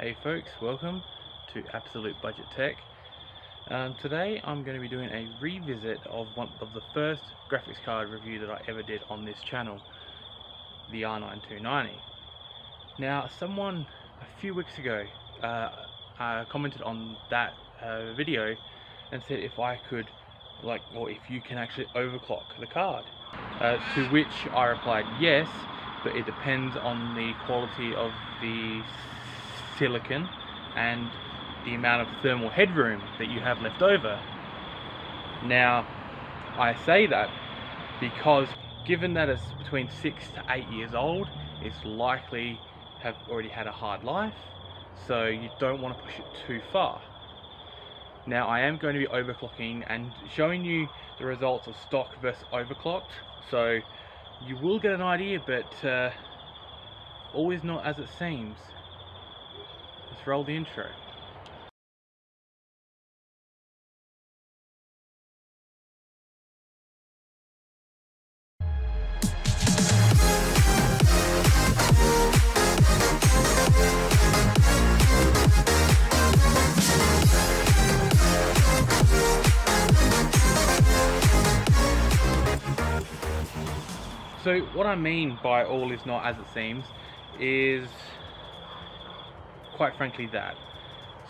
Hey folks, welcome to Absolute Budget Tech. Today I'm going to be doing a revisit of one of the first graphics card review that I ever did on this channel, the R9 290. Now someone a few weeks ago commented on that video and said if I could, or if you can actually overclock the card. To which I replied yes, but it depends on the quality of the silicon and the amount of thermal headroom that you have left over. Now, I say that because given that it's between 6 to 8 years old, it's likely have already had a hard life, so you don't want to push it too far. Now, I am going to be overclocking and showing you the results of stock versus overclocked, so you will get an idea, but always not as it seems. Let's roll the intro. So what I mean by all is not as it seems is quite frankly that.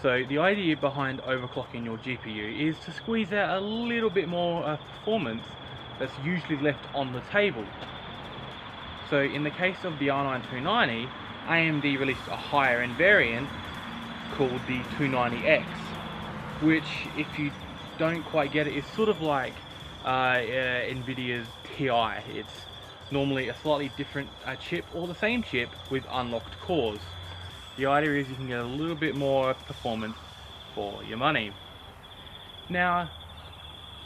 So the idea behind overclocking your GPU is to squeeze out a little bit more performance that's usually left on the table. So in the case of the R9 290, AMD released a higher end variant called the 290X, which, if you don't quite get it, is sort of like NVIDIA's TI. It's normally a slightly different chip, or the same chip with unlocked cores. The idea is you can get a little bit more performance for your money. Now,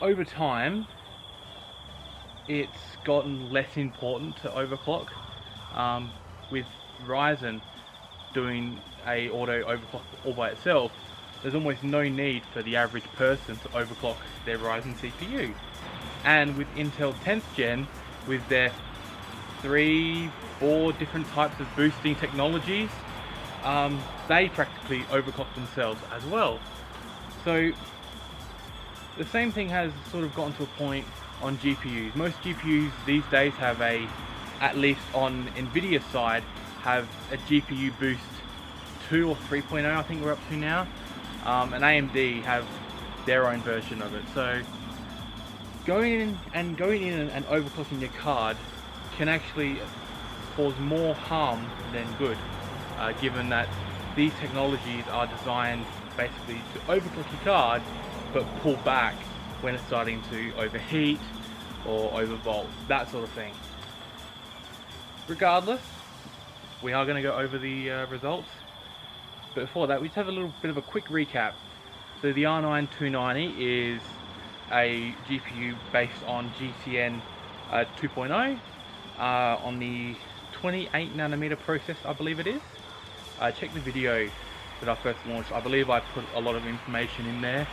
over time, it's gotten less important to overclock. With Ryzen doing a auto overclock all by itself, there's almost no need for the average person to overclock their Ryzen CPU. And with Intel 10th Gen, with their 3-4 different types of boosting technologies, they practically overclock themselves as well. So the same thing has sort of gotten to a point on GPUs. Most GPUs these days have at least on NVIDIA's side, have a GPU boost 2 or 3.0, I think we're up to now. And AMD have their own version of it. So going in and overclocking your card can actually cause more harm than good, given that these technologies are designed basically to overclock your card but pull back when it's starting to overheat or overvolt, that sort of thing. Regardless, we are going to go over the results, but before that we just have a little bit of a quick recap. So the R9 290 is a GPU based on GTN 2.0 on the 28nm process, I believe it is. Check the video that I first launched. I believe I put a lot of information in there,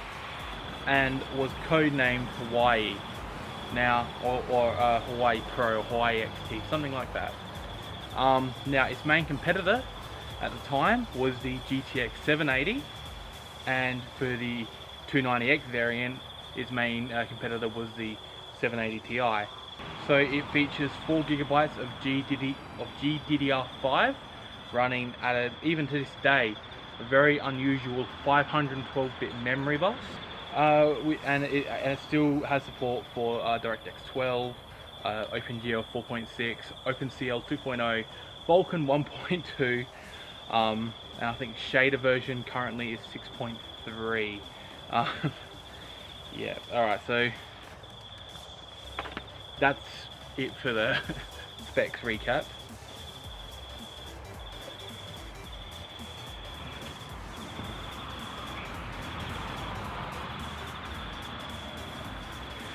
and was codenamed Hawaii now, or Hawaii Pro or Hawaii XT, something like that. Now its main competitor at the time was the GTX 780, and for the 290X variant, its main competitor was the 780 Ti. So it features 4 GB of GDDR5 running at even to this day a very unusual 512-bit memory bus, and it still has support for DirectX 12, OpenGL 4.6, OpenCL 2.0, Vulkan 1.2, and I think shader version currently is 6.3. Yeah, alright, so that's it for the specs recap.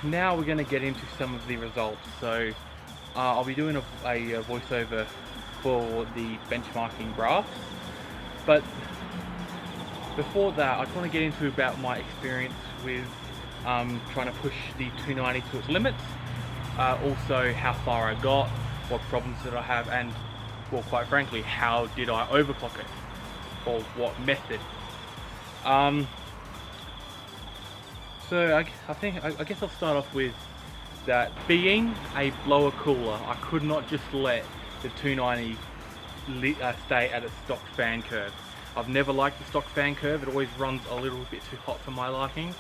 Now we're going to get into some of the results. So I'll be doing a voiceover for the benchmarking graphs, but before that I just want to get into about my experience with trying to push the 290 to its limits, also how far I got, what problems did I have, and, well, quite frankly, how did I overclock it. or what method. So I guess I'll start off with that. Being a blower cooler, I could not just let the 290 stay at a stock fan curve. I've never liked the stock fan curve. It always runs a little bit too hot for my liking,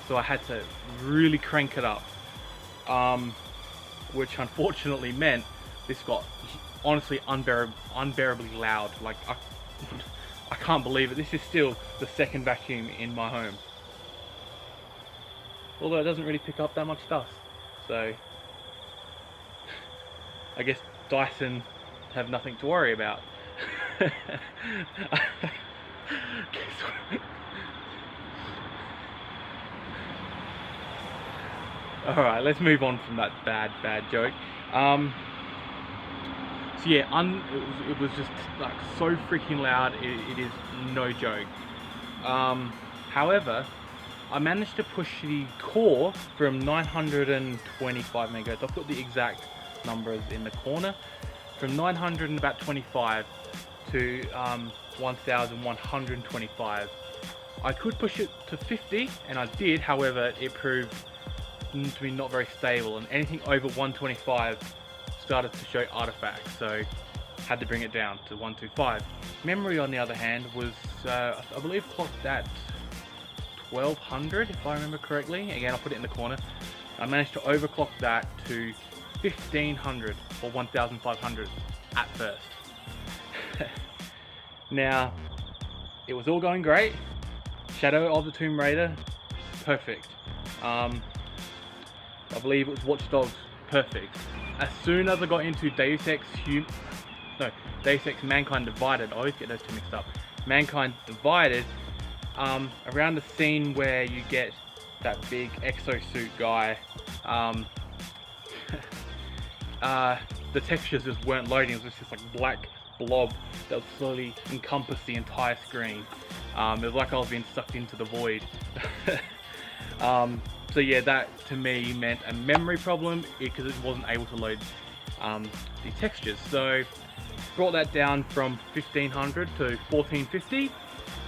so I had to really crank it up, which unfortunately meant this got honestly unbearably loud. Like I can't believe it. This is still the second vacuum in my home, although it doesn't really pick up that much dust. So I guess Dyson have nothing to worry about. Alright, let's move on from that bad joke. So yeah, it was just like so freaking loud, it is no joke. However, I managed to push the core from 925 megahertz. I'll put the exact numbers in the corner. From 925 to 1125. I could push it to 50, and I did. However, it proved to be not very stable, and anything over 125 started to show artifacts, so had to bring it down to 125. Memory, on the other hand, was I believe clocked at 1200, if I remember correctly. Again, I'll put it in the corner. I managed to overclock that to 1500 or 1500 at first. Now, it was all going great. Shadow of the Tomb Raider, perfect. I believe it was Watch Dogs, perfect. As soon as I got into Deus Ex Mankind Divided, I always get those two mixed up. Mankind Divided, around the scene where you get that big exosuit guy, the textures just weren't loading. It was just like black blob that would slowly encompass the entire screen. It was like I was being sucked into the void. So yeah, that to me meant a memory problem because it wasn't able to load the textures. So brought that down from 1500 to 1450.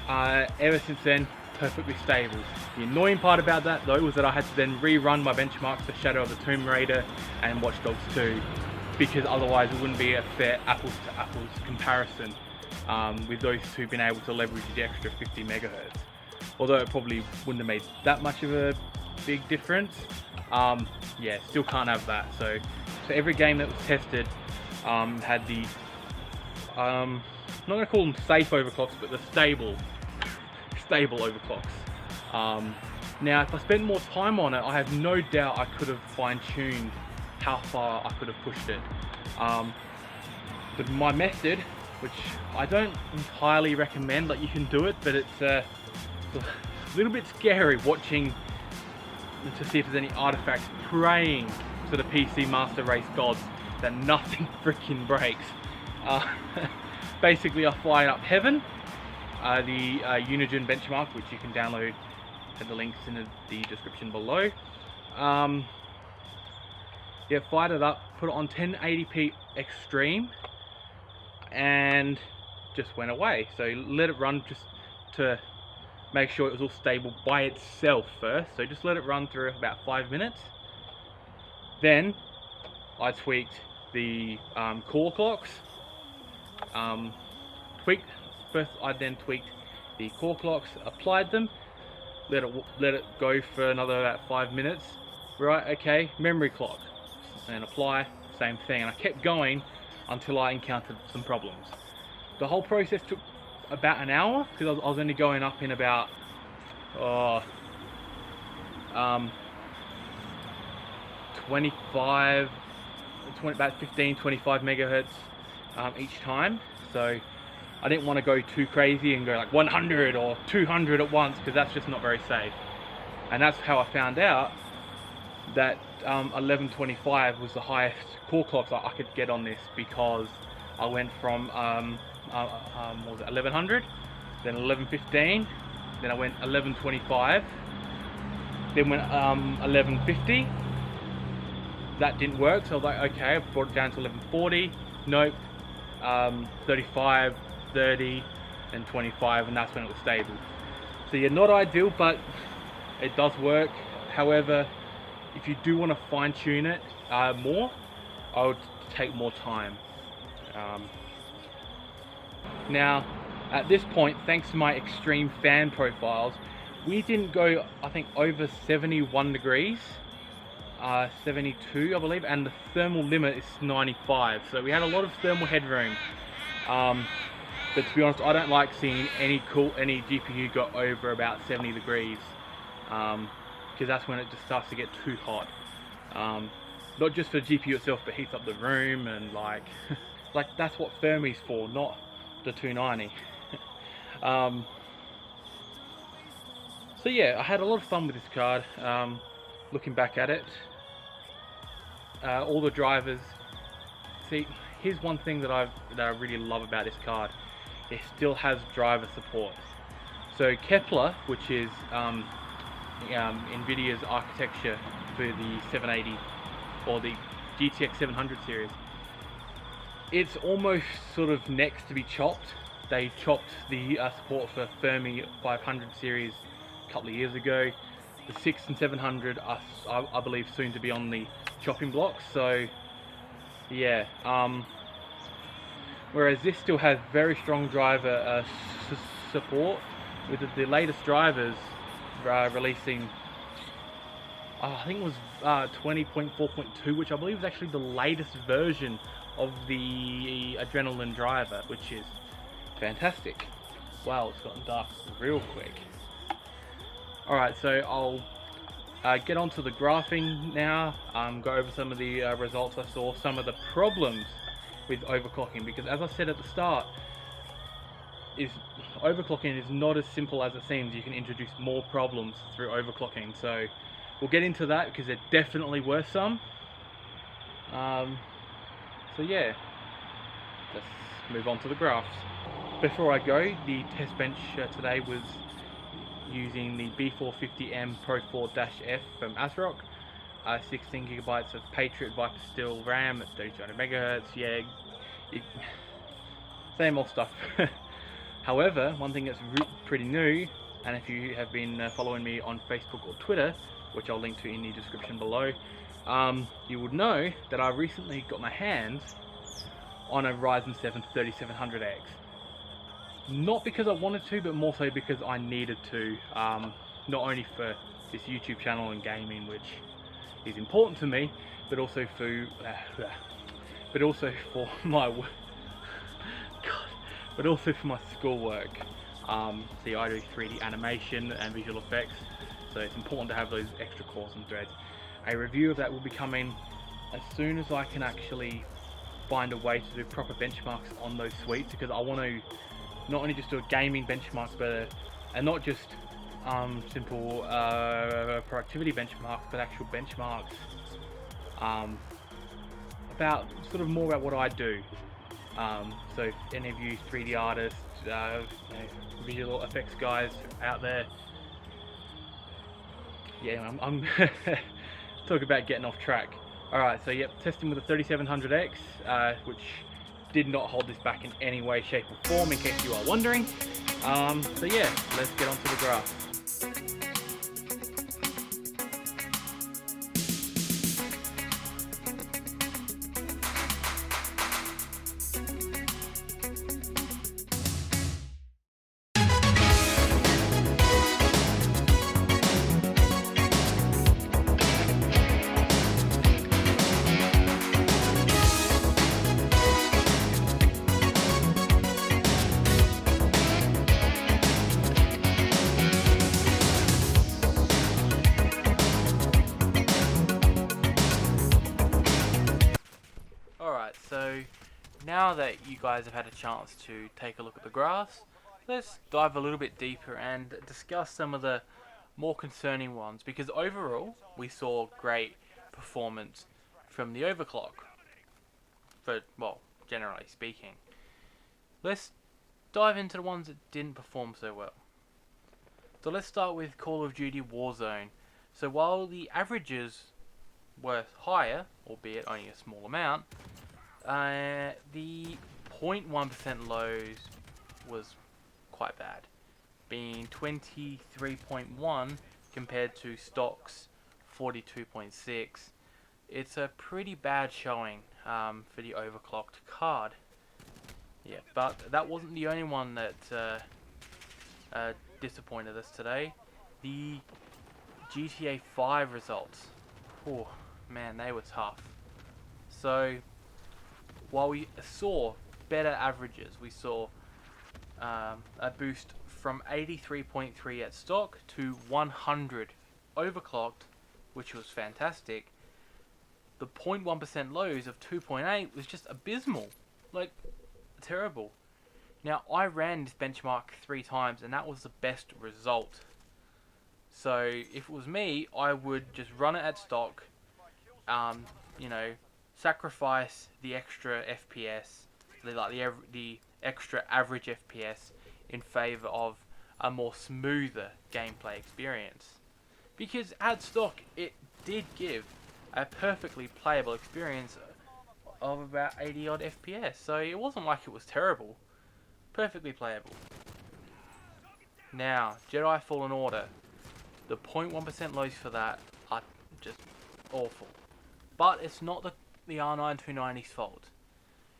Ever since then, perfectly stable. The annoying part about that though was that I had to then rerun my benchmarks for Shadow of the Tomb Raider and Watch Dogs 2, because otherwise it wouldn't be a fair apples to apples comparison with those two being able to leverage the extra 50 megahertz. Although it probably wouldn't have made that much of a big difference. Yeah, still can't have that. So every game that was tested had the I'm not going to call them safe overclocks, but the stable overclocks. Now, if I spent more time on it, I have no doubt I could have fine-tuned how far I could have pushed it. But my method, which I don't entirely recommend, like you can do it, but it's a little bit scary watching to see if there's any artifacts, praying to the PC Master Race gods that nothing freaking breaks. Basically, I fired up Heaven, the Unigine benchmark, which you can download at the links in the description below. Yeah, fired it up, put it on 1080p extreme, and just went away. So let it run just to make sure it was all stable by itself first. So just let it run through about 5 minutes. Then I tweaked the core clocks. I then tweaked the core clocks, applied them, let it go for another about 5 minutes. Right, okay, memory clock, and apply, same thing, and I kept going until I encountered some problems. The whole process took about an hour because I was only going up in about about 15-25 megahertz each time. So I didn't want to go too crazy and go like 100 or 200 at once, because that's just not very safe. And that's how I found out that 1125 was the highest core clocks I could get on this, because I went from what was it, 1100, then 1115, then I went 1125, then went 1150. That didn't work, so I was like, okay, I brought it down to 1140. Nope. 35, 30, then 25, and that's when it was stable. So yeah, not ideal, but it does work. However, if you do want to fine tune it more, I would take more time. Now, at this point, thanks to my extreme fan profiles, we didn't go, I think, over 71 degrees, 72 I believe, and the thermal limit is 95, so we had a lot of thermal headroom. But to be honest, I don't like seeing any GPU go over about 70 degrees, because that's when it just starts to get too hot. Not just for the GPU itself, but heats up the room, and like that's what Fermi's for, not the 290. So yeah, I had a lot of fun with this card. Looking back at it, all the drivers. See, here's one thing that I really love about this card. It still has driver support. So Kepler, which is NVIDIA's architecture for the 780 or the GTX 700 series, it's almost sort of next to be chopped. They chopped the support for Fermi 500 series a couple of years ago. The 6 and 700 are, I believe, soon to be on the chopping block. So yeah, whereas this still has very strong driver support, with the latest drivers releasing, I think it was 20.4.2, which I believe is actually the latest version of the Adrenaline driver, which is fantastic. Wow, it's gotten dark real quick. Alright, so I'll get onto the graphing now, go over some of the results I saw, some of the problems with overclocking, because as I said at the start, overclocking is not as simple as it seems. You can introduce more problems through overclocking, so we'll get into that because there definitely were some. So yeah, let's move on to the graphs. Before I go, the test bench today was using the B450M Pro 4-F from ASRock, 16GB of Patriot Viper Steel RAM at 3200 MHz. Yeah, same old stuff. However, one thing that's pretty new, and if you have been following me on Facebook or Twitter, which I'll link to in the description below, you would know that I recently got my hands on a Ryzen 7 3700X. Not because I wanted to, but more so because I needed to, not only for this YouTube channel and gaming, which is important to me, but also for my but also for my schoolwork. See, I do 3D animation and visual effects, so it's important to have those extra cores and threads. A review of that will be coming as soon as I can actually find a way to do proper benchmarks on those suites, because I want to not only just do a gaming benchmarks, but and not just simple productivity benchmarks, but actual benchmarks about sort of more about what I do. So if any of you 3D artists, visual effects guys out there, yeah, I'm talk about getting off track. Alright, so yep, testing with the 3700X, which did not hold this back in any way, shape or form, in case you are wondering. So yeah, let's get onto the graph. So now that you guys have had a chance to take a look at the graphs, let's dive a little bit deeper and discuss some of the more concerning ones, because overall we saw great performance from the overclock, well, generally speaking. Let's dive into the ones that didn't perform so well. So let's start with Call of Duty Warzone. So while the averages were higher, albeit only a small amount, the 0.1% lows was quite bad, being 23.1 compared to stock's 42.6. It's a pretty bad showing for the overclocked card. Yeah, but that wasn't the only one that disappointed us today. The GTA 5 results. Oh man, they were tough. So while we saw better averages, we saw a boost from 83.3 at stock to 100 overclocked, which was fantastic. The 0.1% lows of 2.8 was just abysmal, like terrible. Now I ran this benchmark 3 times and that was the best result. So if it was me, I would just run it at stock, you know, sacrifice the extra FPS, the extra average FPS in favor of a more smoother gameplay experience. Because at stock, it did give a perfectly playable experience of about 80 odd FPS, so it wasn't like it was terrible. Perfectly playable. Now, Jedi Fallen Order, the 0.1% lows for that are just awful. But it's not the R9 290's fault.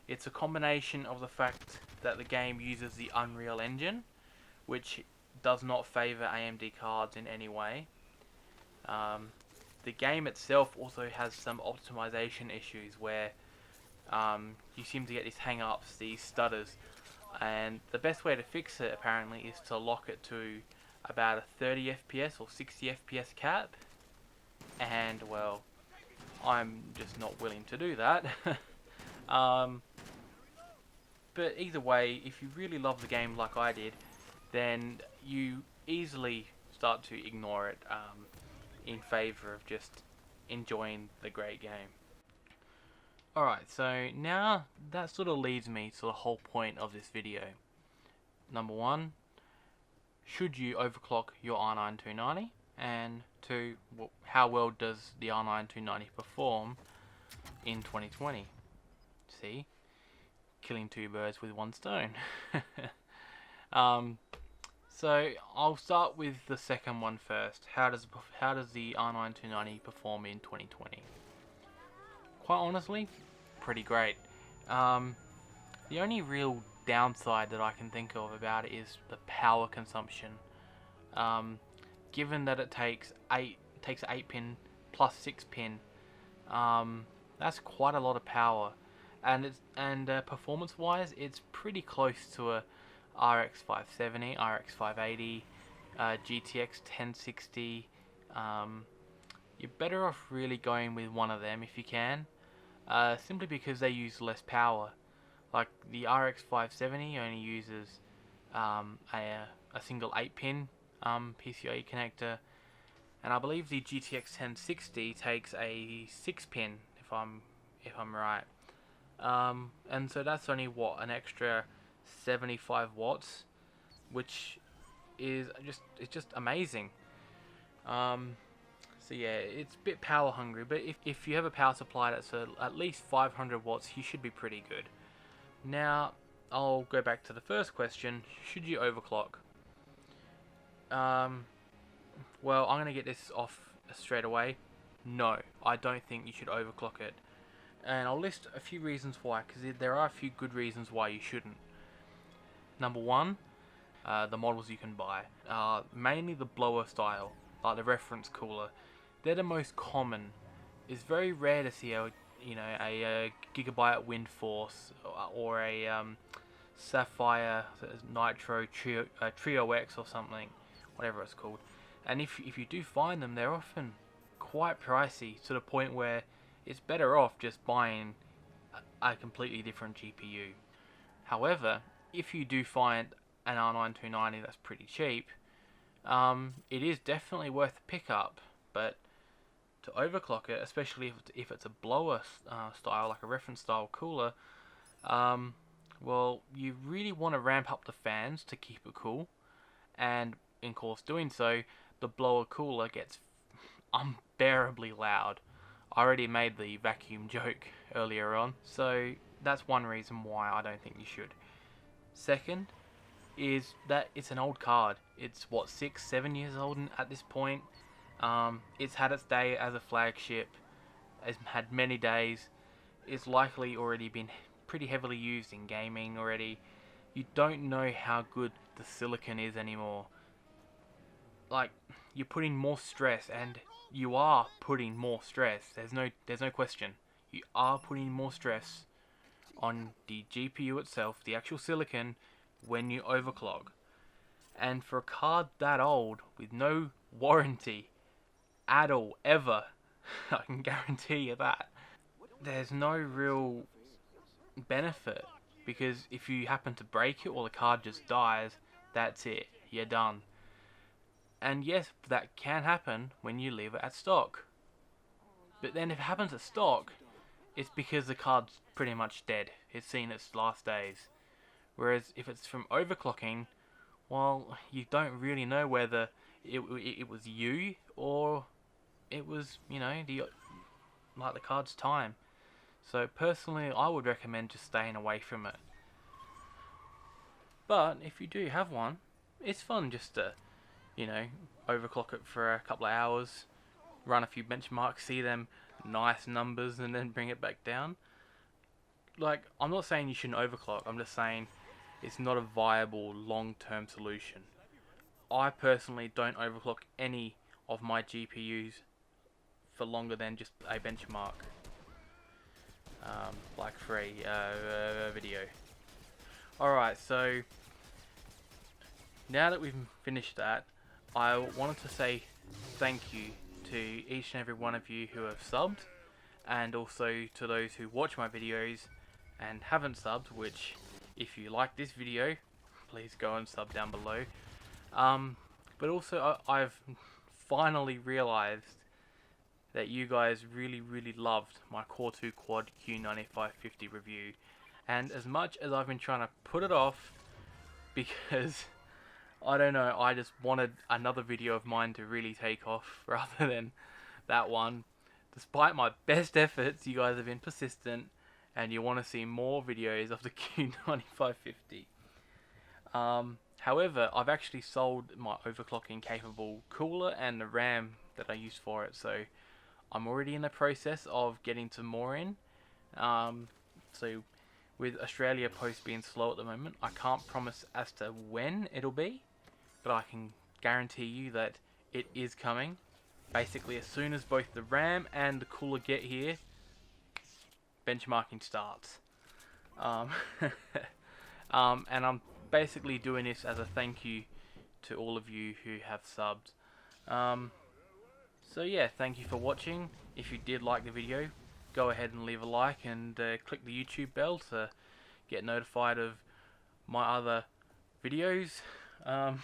It's a combination of the fact that the game uses the Unreal Engine, which does not favour AMD cards in any way. The game itself also has some optimization issues where you seem to get these hang-ups, these stutters, and the best way to fix it apparently is to lock it to about a 30 FPS or 60 FPS cap, and well, I'm just not willing to do that. But either way, if you really love the game like I did, then you easily start to ignore it in favour of just enjoying the great game. Alright, so now that sort of leads me to the whole point of this video. Number 1, should you overclock your R9 290? And 2, how well does the R9 290 perform in 2020? See? Killing 2 birds with 1 stone. So I'll start with the second one first. How does the R9 290 perform in 2020? Quite honestly, pretty great. The only real downside that I can think of about it is the power consumption. Given that it takes 8 pin plus 6 pin, that's quite a lot of power, and performance wise it's pretty close to a RX 570, RX 580, GTX 1060. You're better off really going with one of them if you can, simply because they use less power. Like the RX 570 only uses a single 8 pin PCIe connector, and I believe the GTX 1060 takes a 6 pin if I'm right, and so that's only an extra 75 watts, which is just amazing. So yeah, it's a bit power hungry, but if you have a power supply that's at least 500 watts, you should be pretty good. Now I'll go back to the first question: should you overclock? Well, I'm gonna get this off straight away. No, I don't think you should overclock it, and I'll list a few reasons why, because there are a few good reasons why you shouldn't. Number 1, the models you can buy, mainly the blower style, like the reference cooler. They're the most common. It's very rare to see a Gigabyte Wind Force or a Sapphire Nitro Trio X or something, whatever it's called. And if you do find them, they're often quite pricey, to the point where it's better off just buying a completely different GPU. However, if you do find an R9 290 that's pretty cheap, it is definitely worth a pickup. But to overclock it, especially if it's a blower style, like a reference style cooler, well, you really want to ramp up the fans to keep it cool, and in course doing so, the blower cooler gets unbearably loud. I already made the vacuum joke earlier on, so that's one reason why I don't think you should. Second, is that it's an old card. It's what, 6-7 years old at this point. It's had its day as a flagship. It's had many days. It's likely already been pretty heavily used in gaming already. You don't know how good the silicon is anymore. Like, you're putting more stress, and you are putting more stress. There's no question. You are putting more stress on the GPU itself, the actual silicon, when you overclock. And for a card that old, with no warranty at all, ever, I can guarantee you that, there's no real benefit. Because if you happen to break it or the card just dies, that's it. You're done. And yes, that can happen when you leave it at stock. But then if it happens at stock, it's because the card's pretty much dead. It's seen its last days. Whereas if it's from overclocking, well, you don't really know whether it was you or it was, you know, the card's time. So personally, I would recommend just staying away from it. But if you do have one, it's fun just to, you know, overclock it for a couple of hours, run a few benchmarks, see them nice numbers, and then bring it back down. Like, I'm not saying you shouldn't overclock, I'm just saying it's not a viable long-term solution. I personally don't overclock any of my GPUs for longer than just a benchmark. Like for a video. Alright, so now that we've finished that, I wanted to say thank you to each and every one of you who have subbed, and also to those who watch my videos and haven't subbed, which, if you like this video, please go and sub down below. But also I've finally realized that you guys really loved my Core 2 Quad Q9550 review, and as much as I've been trying to put it off because I don't know, I just wanted another video of mine to really take off rather than that one. Despite my best efforts, you guys have been persistent and you want to see more videos of the Q9550. However, I've actually sold my overclocking capable cooler and the RAM that I use for it, so I'm already in the process of getting some more in. So with Australia Post being slow at the moment, I can't promise as to when it'll be, but I can guarantee you that it is coming. Basically, as soon as both the RAM and the cooler get here, benchmarking starts. And I'm basically doing this as a thank you to all of you who have subbed. So yeah, thank you for watching. If you did like the video, go ahead and leave a like and click the YouTube bell to get notified of my other videos. Wow,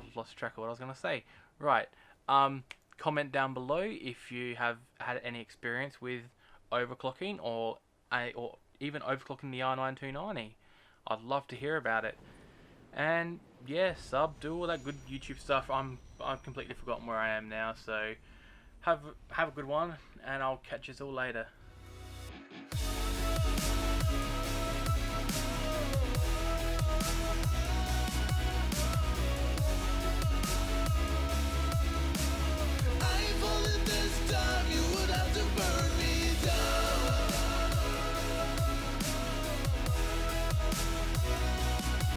I've lost track of what I was going to say. Right, comment down below if you have had any experience with overclocking or even overclocking the R9 I'd love to hear about it. And yeah, sub, do all that good YouTube stuff. I've completely forgotten where I am now, so have a good one, and I'll catch you all later.